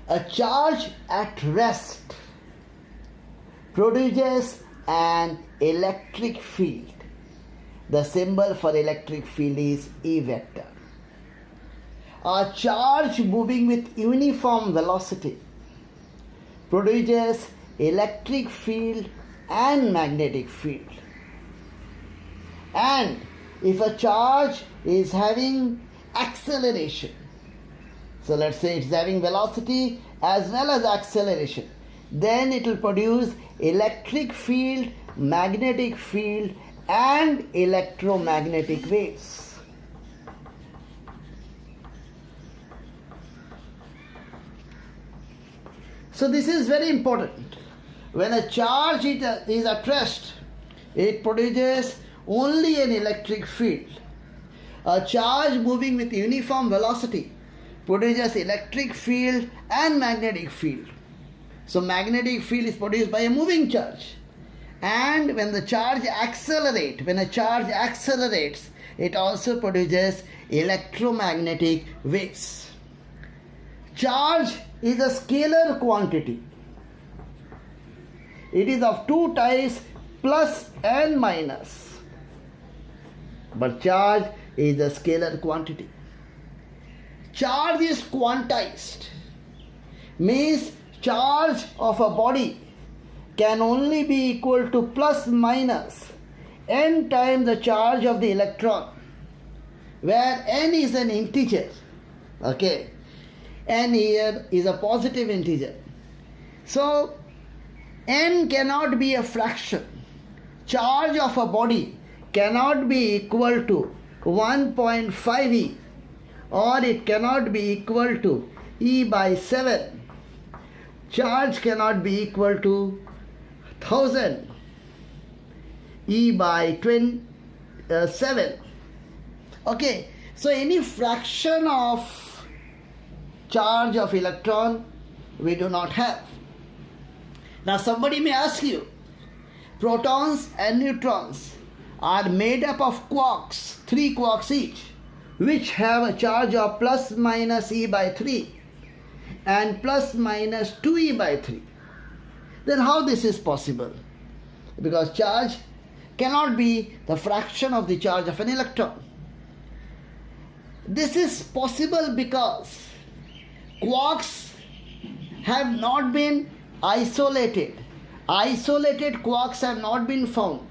A charge at rest produces an electric field. The symbol for electric field is E vector. A charge moving with uniform velocity produces electric field and magnetic field. And if a charge is having acceleration, so let's say it's having velocity as well as acceleration, then it will produce electric field, magnetic field and electromagnetic waves. So this is very important. When a charge is at rest, it produces only an electric field. A charge moving with uniform velocity produces electric field and magnetic field. So magnetic field is produced by a moving charge. And when the charge accelerates, it also produces electromagnetic waves. Charge is a scalar quantity. It is of two types, plus and minus. But charge is a scalar quantity. Charge is quantized. Means charge of a body can only be equal to plus minus n times the charge of the electron, where n is an integer. Okay, n here is a positive integer. So n cannot be a fraction. Charge of a body cannot be equal to 1.5 e, or it cannot be equal to e by 7. Charge cannot be equal to 1000 e by 7. Okay, so any fraction of charge of electron we do not have. Now somebody may ask you, protons and neutrons are made up of quarks, 3 quarks each, which have a charge of plus minus e by 3 and plus minus 2e by 3. Then how this is possible? Because charge cannot be the fraction of the charge of an electron. This is possible because quarks have not been isolated. Isolated quarks have not been found.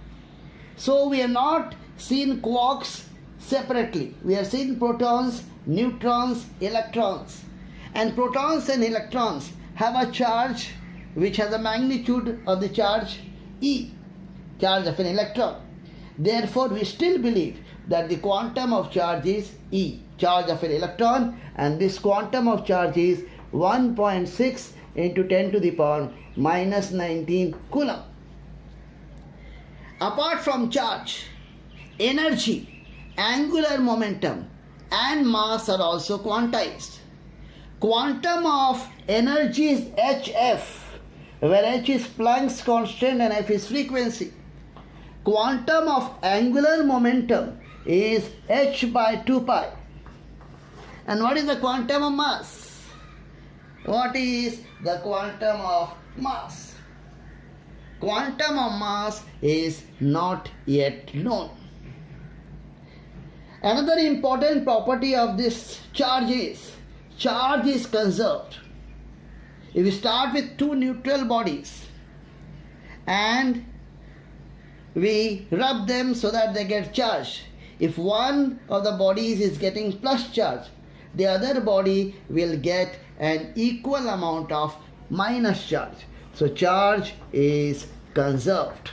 So we have not seen quarks separately. We have seen protons, neutrons, electrons. And protons and electrons have a charge which has a magnitude of the charge E, charge of an electron. Therefore, we still believe that the quantum of charge is E, charge of an electron, and this quantum of charge is 1.6 into 10 to the power minus 19 coulomb. Apart from charge, energy, angular momentum and mass are also quantized. Quantum of energy is hf, where h is Planck's constant and f is frequency. Quantum of angular momentum is h by 2 pi. And what is the quantum of mass? What is the quantum of mass? Quantum of mass is not yet known. Another important property of this charge is conserved. If we start with two neutral bodies and we rub them so that they get charged, if one of the bodies is getting plus charge, the other body will get an equal amount of minus charge. So charge is conserved.